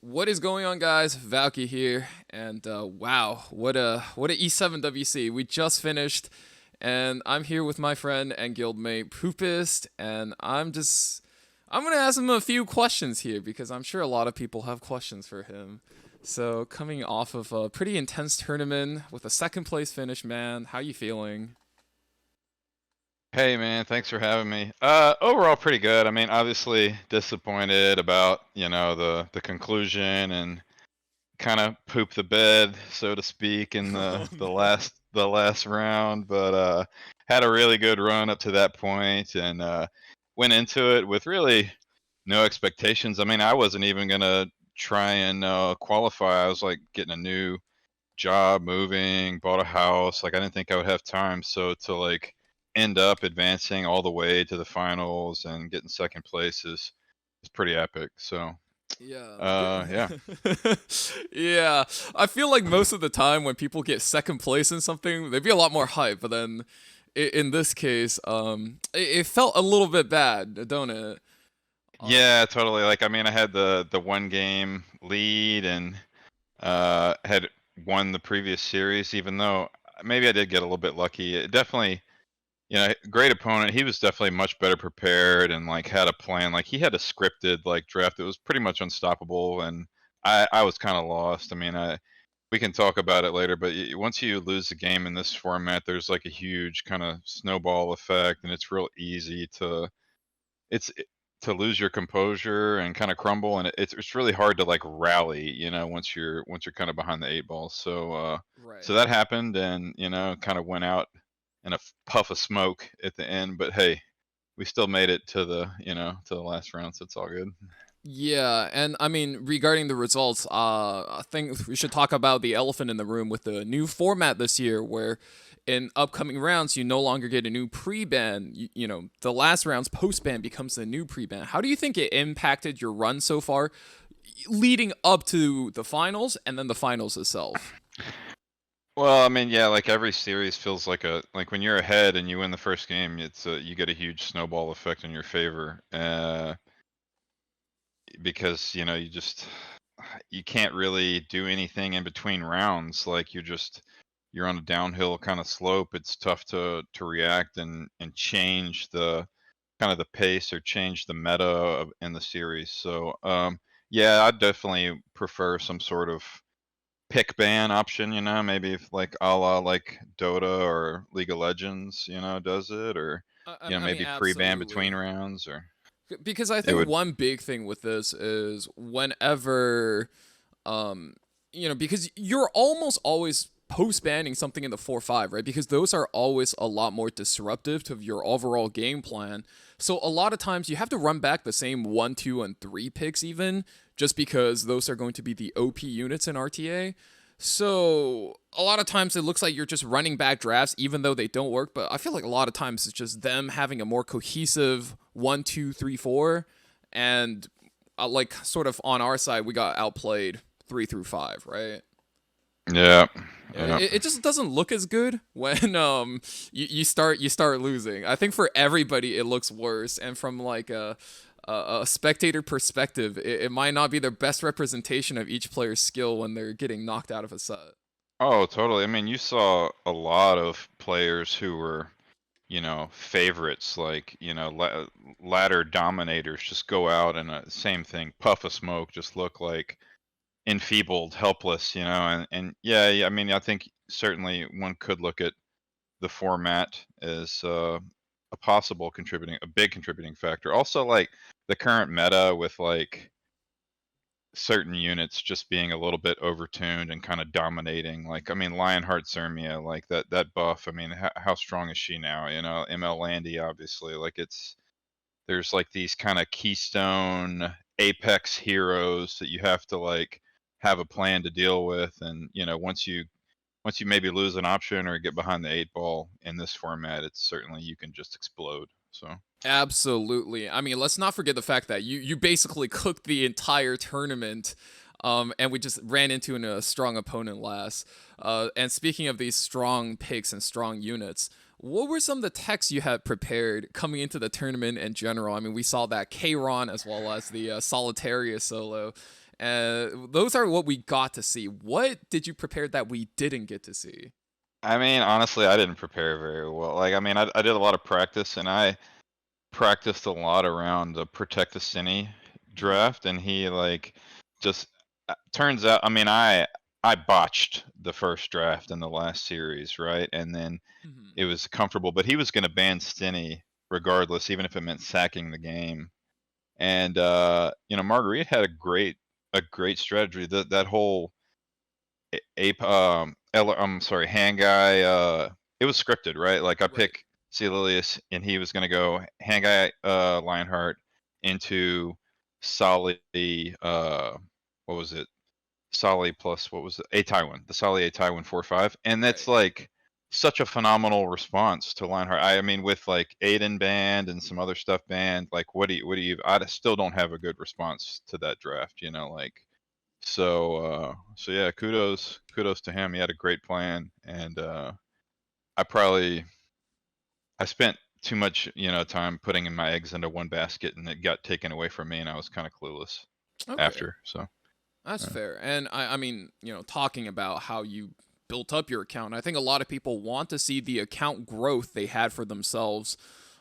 What is going on, guys? Valky here, and wow, what a E7 WC. We just finished, and I'm here with my friend and guildmate Poopest, and I'm gonna ask him a few questions here because I'm sure a lot of people have questions for him. So, coming off of a pretty intense tournament with a second place finish, man, how you feeling? Hey man, thanks for having me. Overall pretty good. I mean, obviously disappointed about, the conclusion and kind of poop the bed, so to speak, in Oh the no. last round, but had a really good run up to that point and went into it with really no expectations. I mean, I wasn't even gonna try and qualify. I was like getting a new job, moving, bought a house. Like I didn't think I would have time. So to like end up advancing all the way to the finals and getting second place is pretty epic. So Yeah. yeah. Yeah. I feel like most of the time when people get second place in something, they'd be a lot more hype, but then in this case, it felt a little bit bad, don't it? Um, Yeah, totally. Like I mean I had the one game lead and had won the previous series, even though maybe I did get a little bit lucky. It definitely great opponent. He was definitely much better prepared and like had a plan. Like he had a scripted like draft that was pretty much unstoppable, and I was kind of lost. I mean, we can talk about it later, but once you lose the game in this format, there's like a huge kind of snowball effect, and it's real easy to it's to lose your composure and kind of crumble, and it's really hard to like rally, once you're kind of behind the eight ball. So right. that happened, and kind of went out in a puff of smoke at the end. But hey, we still made it to the last round, so it's all good. Yeah, and I mean, regarding the results, I think we should talk about the elephant in the room with the new format this year, where in upcoming rounds you no longer get a new pre-ban. The last round's post-ban becomes the new pre-ban. How do you think it impacted your run so far, leading up to the finals and then the finals itself? Well, I mean, yeah, like every series feels like when you're ahead and you win the first game, you get a huge snowball effect in your favor, because you can't really do anything in between rounds. Like you're on a downhill kind of slope. It's tough to react and change the kind of the pace or change the meta in the series. So yeah, I definitely prefer some sort of pick ban option. Maybe if like a la like Dota or League of Legends, does it, or I mean, maybe pre-ban absolutely. between rounds, or Because I it think would. one big thing with this is whenever um because you're almost always post banning something in the 4-5, right? Because those are always a lot more disruptive to your overall game plan. So a lot of times you have to run back the same 1, 2, and 3 picks even, just because those are going to be the OP units in RTA. So a lot of times it looks like you're just running back drafts even though they don't work, but I feel like a lot of times it's just them having a more cohesive 1, 2, 3, 4, and like sort of on our side we got outplayed 3 through 5, right? Yeah, Yeah, yeah. it just doesn't look as good when you start losing. I think for everybody it looks worse, and from like a spectator perspective, it might not be the best representation of each player's skill when they're getting knocked out of a set. Oh, totally. I mean, you saw a lot of players who were, favorites, like, ladder dominators just go out and same thing, puff of smoke, just look like enfeebled, helpless, and yeah, yeah, I mean, I think certainly one could look at the format as a big contributing factor. Also, like the current meta with like certain units just being a little bit overtuned and kind of dominating. Like, I mean, Lionheart Zermia, like that buff. I mean, how strong is she now? ML Landy, obviously. Like, there's like these kind of keystone apex heroes that you have to like have a plan to deal with, and once you maybe lose an option or get behind the eight ball in this format, it's certainly you can just explode. So. Absolutely. I mean, let's not forget the fact that you basically cooked the entire tournament, and we just ran into a strong opponent last. And speaking of these strong picks and strong units, what were some of the techs you had prepared coming into the tournament in general? I mean, we saw that Kron as well as the Solitaria solo. Those are what we got to see. What did you prepare that we didn't get to see? I mean, honestly, I didn't prepare very well. Like, I mean, I did a lot of practice, and I practiced a lot around the Protect the Cine Hmm. draft, and he like just turns out. I mean, I botched the first draft in the last series, right? And then Hmm. it was comfortable, but he was going to ban Stinny regardless, even if it meant sacking the game. And Marguerite had a great strategy. That whole ape I'm sorry, hand guy, it was scripted, right? Like I Right. pick Celilius and he was gonna go hand guy Lionheart into Solly what was it? Solly plus what was it? A Taiwan, the Solly A Taiwan 4-5. And that's Right. like such a phenomenal response to Lionheart. I mean with like Aiden banned and some other stuff banned, like what do you I still don't have a good response to that draft, like so yeah, kudos to him. He had a great plan, and I probably I spent too much time putting in my eggs into one basket, and it got taken away from me, and I was kind of clueless Okay. after. So That's uh, fair. And I mean, talking about how you built up your account, I think a lot of people want to see the account growth they had for themselves.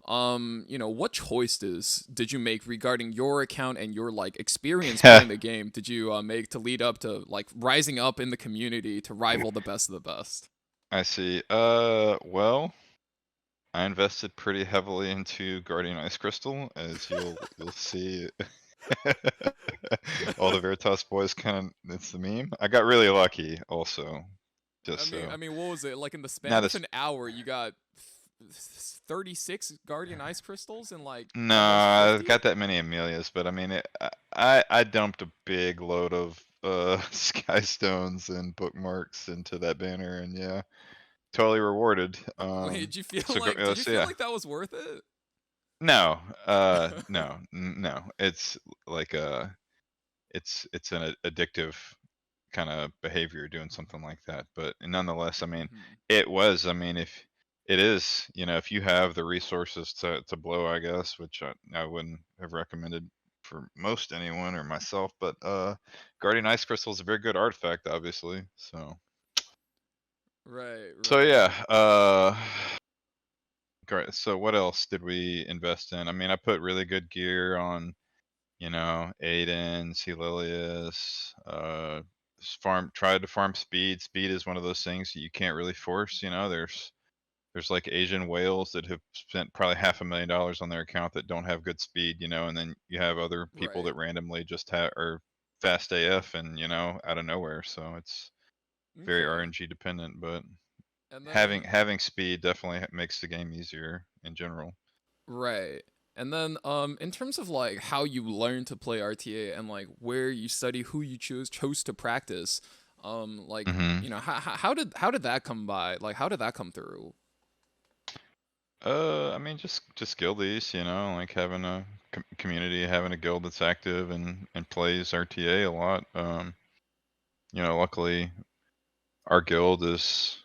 What choices did you make regarding your account and your like experience playing the game? Did you make to lead up to like rising up in the community to rival the best of the best? I see. Well, I invested pretty heavily into Guardian Ice Crystal, as you'll see. All the Veritas boys kind of it's the meme. I got really lucky also, I just mean, so. I mean, what was it like in the span Not of as an hour? You got 36 Guardian Ice crystals and like No, almost I've 50. got that many Amelias, but I mean, I dumped a big load of sky stones and bookmarks into that banner, and yeah, totally rewarded. Wait, did you feel So like did you so feel yeah, like that was worth it? no, no, it's like it's an addictive kind of behavior doing something like that. But nonetheless, I mean, Mhm. I mean, if it is, if you have the resources to blow, I guess, which I wouldn't have recommended for most anyone or myself, but Guardian Ice Crystal is a very good artifact, obviously. Right, So right. yeah, great. So what else did we invest in? I mean, I put really good gear on, Aiden, Celilius, tried to farm speed. Speed is one of those things that you can't really force. There's like Asian whales that have spent probably $500,000 on their account that don't have good speed, and then you have other people Right. that randomly just are fast AF and out of nowhere. So it's very Okay. RNG dependent, but And having then having speed definitely makes the game easier in general. right. And then in terms of like how you learn to play RTA and like where you study, who you chose to practice, like, hmm how did that come by? Like how did that come through? I mean, just guildies, like having a community, having a guild that's active and plays RTA a lot. Luckily our guild is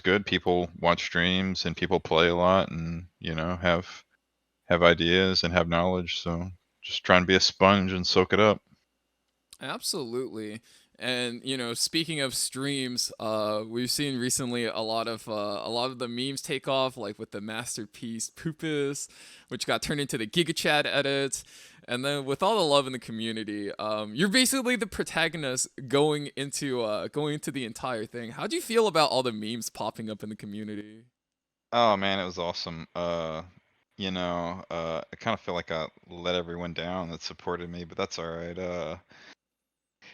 good. People watch streams and people play a lot, and have ideas and have knowledge. So just try and be a sponge and soak it up. Absolutely. And speaking of streams, we've seen recently a lot of the memes take off, like with the masterpiece Poopest, which got turned into the Giga Chat edit. And then with all the love in the community, you're basically the protagonist going into the entire thing. How do you feel about all the memes popping up in the community? Oh man, it was awesome. I kind of feel like I let everyone down that supported me, but that's all right.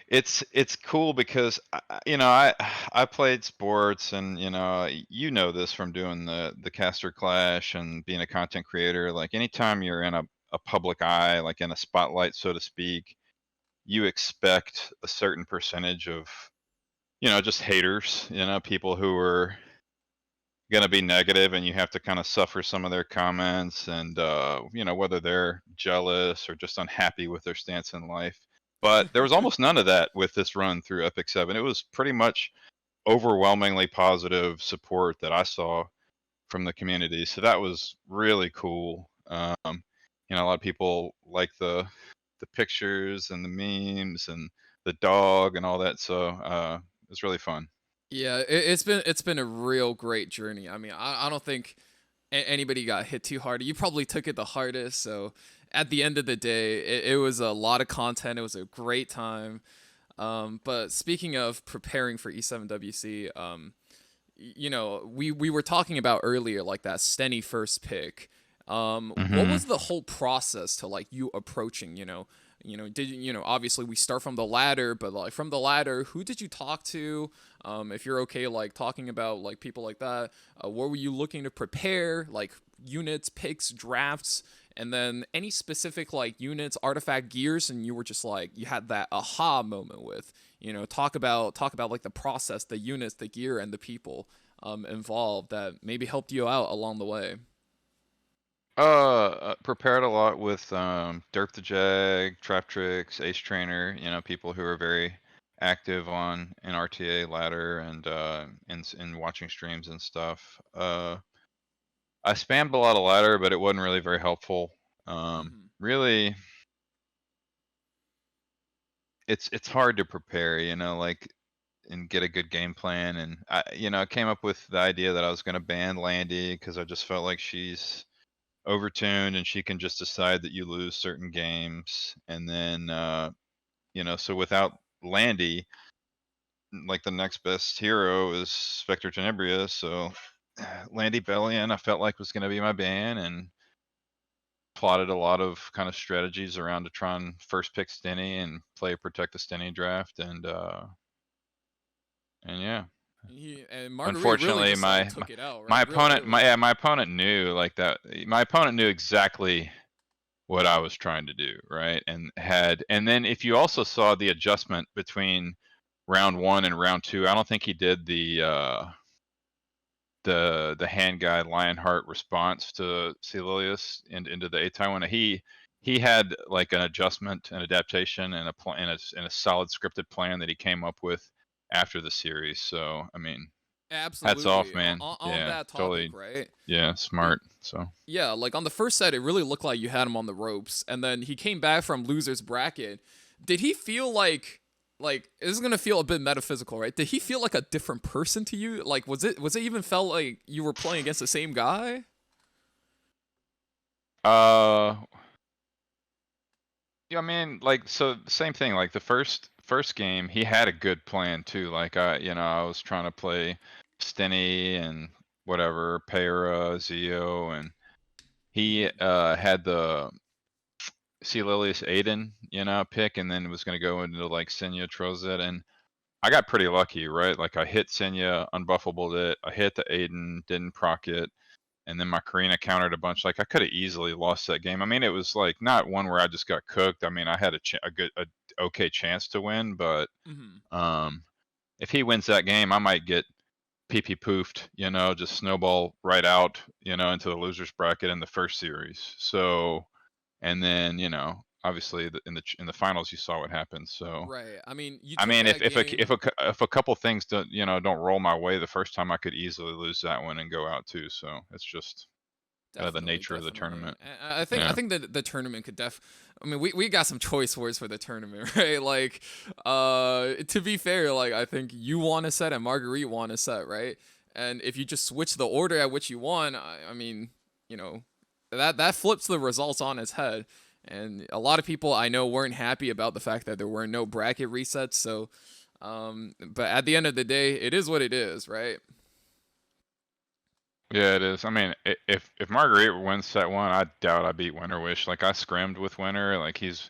It's cool because I played sports, and this from doing the caster clash and being a content creator. Like anytime you're in a public eye, like in a spotlight, so to speak, you expect a certain percentage of just haters, people who are going to be negative, and you have to kind of suffer some of their comments, and whether they're jealous or just unhappy with their stance in life. But there was almost none of that with this run through Epic 7. It was pretty much overwhelmingly positive support that I saw from the community, so that was really cool. A lot of people like the the pictures and the memes and the dog and all that. So it's really fun. Yeah, it's been a real great journey. I mean, I don't think anybody got hit too hard. You probably took it the hardest. So at the end of the day, it was a lot of content. It was a great time. But speaking of preparing for E7WC, we were talking about earlier, like that Steny first pick. What Hmm. was the whole process to like you approaching? Obviously we start from the ladder, but like from the ladder, who did you talk to? If you're okay, like talking about like people like that, what were you looking to prepare? Like units, picks, drafts, and then any specific like units, artifact, gears, and you were just like you had that aha moment with. Talk about like the process, the units, the gear, and the people involved that maybe helped you out along the way. Prepared a lot with Derp the Jag, Trap Tricks, Ace Trainer. You know, people who are very active on an RTA ladder and in watching streams and stuff. I spammed a lot of ladder, but it wasn't really very helpful. Hmm. Really, it's hard to prepare. You know, like and get a good game plan. And I came up with the idea that I was going to ban Landy because I just felt like she's overtuned and she can just decide that you lose certain games. And then, so without Landy, like the next best hero is Spectre Tenebria. So Landy Bellion, I felt like was going to be my ban and plotted a lot of kind of strategies around to try and first pick Stenny and play protect the Stenny draft. And yeah. And Marguerite really Unfortunately, just like my took it out, my right? Real opponent early. my opponent knew like that. My opponent knew exactly what I was trying to do, right? And then if you also saw the adjustment between round one and round two, I don't think he did the hand guide Lionheart response to Celilius into the A-Tai one. He had like an adjustment, an adaptation, and a plan and a solid scripted plan that he came up with after the series. So I mean, hats off, Absolutely. man. On Yeah, that topic, totally. right? Yeah, Y- smart. So. Yeah, like on the first set, it really looked like you had him on the ropes, and then he came back from losers bracket. Did he feel like this is gonna feel a bit metaphysical, right? Did he feel like a different person to you? Like was it even felt like you were playing against the same guy? Uh, yeah, I mean, like, so same thing. Like the first game, he had a good plan too. Like I was trying to play Stenny and whatever, Payra, Zio, and he Hmm. had the Sea Lilius Aiden, pick, and then was gonna go into like Senya Trozet, and I got pretty lucky, right? Like I hit Senya, unbuffable it. I hit the Aiden, didn't proc it, and then my Karina countered a bunch. Like I could have easily lost that game. I mean, it was like not one where I just got cooked. I mean, I had a okay chance to win, but Hmm. um, if he wins that game, I might get PP poofed. Just snowball right out. Into the losers bracket in the first series. So, and then obviously in the finals, you saw what happened. So. Right. I mean, you I took mean, that game. if a couple things don't roll my way the first time, I could easily lose that one and go out too. So it's just kind of the Definitely, nature of the definitely. tournament. I Yeah. think that the tournament could I mean, we got some choice words for the tournament, right? Like, to be fair, like I think you won a set and Marguerite won a set, right? And if you just switch the order at which you won, I mean, you know, that flips the results on its head. And a lot of people I know weren't happy about the fact that there were no bracket resets. So, but at the end of the day, it is what it is, right? Yeah, it is. I mean, if Marguerite wins set one, I doubt I beat Winter Wish. Like I scrimmed with Winter. Like he's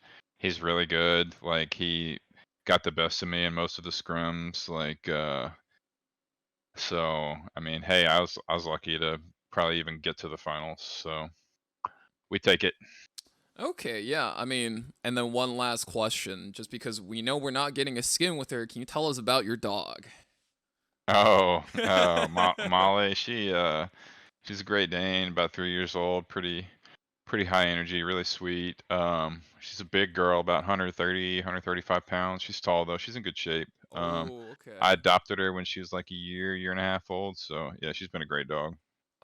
really good. Like he got the best of me in most of the scrims. So I mean, hey, I was lucky to probably even get to the finals. So we take it. Okay, yeah. I mean, and then one last question, just because we know we're not getting a skin with her, can you tell us about your dog? Oh, Molly, she's a Great Dane, about 3 years old, pretty high energy, really sweet. She's a big girl, about 130, 135 pounds. She's tall though. She's in good shape. Oh, I okay. adopted her when she was like a year and a half old. So yeah, she's been a great dog.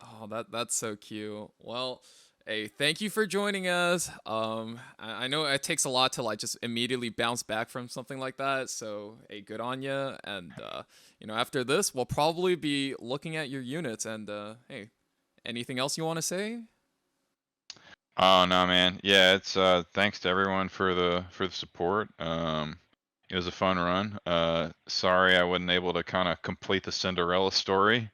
Oh, that's so cute. Well, Hey, thank you for joining us. I know it takes a lot to like just immediately bounce back from something like that. So, hey, good on you. And after this, we'll probably be looking at your units. And hey, anything else you want to say? Oh no, man. Yeah, it's thanks to everyone for the support. It was a fun run. Sorry I wasn't able to kind of complete the Cinderella story.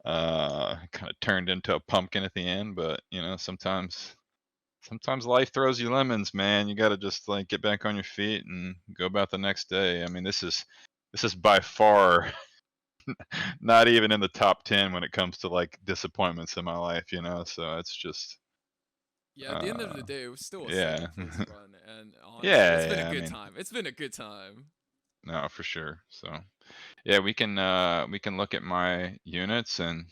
Kind of turned into a pumpkin at the end, but sometimes life throws you lemons, man. You got to just like get back on your feet and go about the next day. I mean, this is by far not even in the top 10 when it comes to like disappointments in my life. So it's just Yeah, at the end of uh the day, it was still a yeah. solid first run. And honestly, it's Yeah, been a yeah, I good mean, time. It's been a good time. no, for sure. So, yeah, we can look at my units, and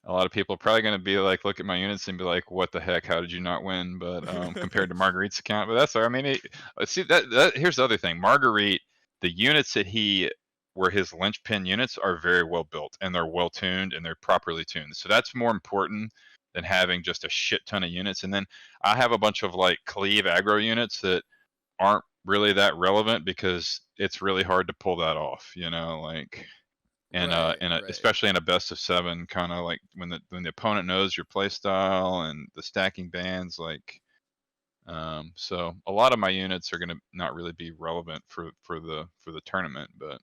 a lot of people are probably going to be like, look at my units and be like, what the heck, how did you not win? But compared to Marguerite's account, but that's all right. I mean, see that here's the other thing. Marguerite, the units that he were his linchpin units are very well built, and they're well tuned, and they're properly tuned. So that's more important than having just a shit ton of units. And then I have a bunch of like cleave aggro units that aren't really that relevant because it's really hard to pull that off, like and Right, right. especially in a best of seven, kind of like when the opponent knows your play style and the stacking bands, like so a lot of my units are gonna not really be relevant for the tournament, but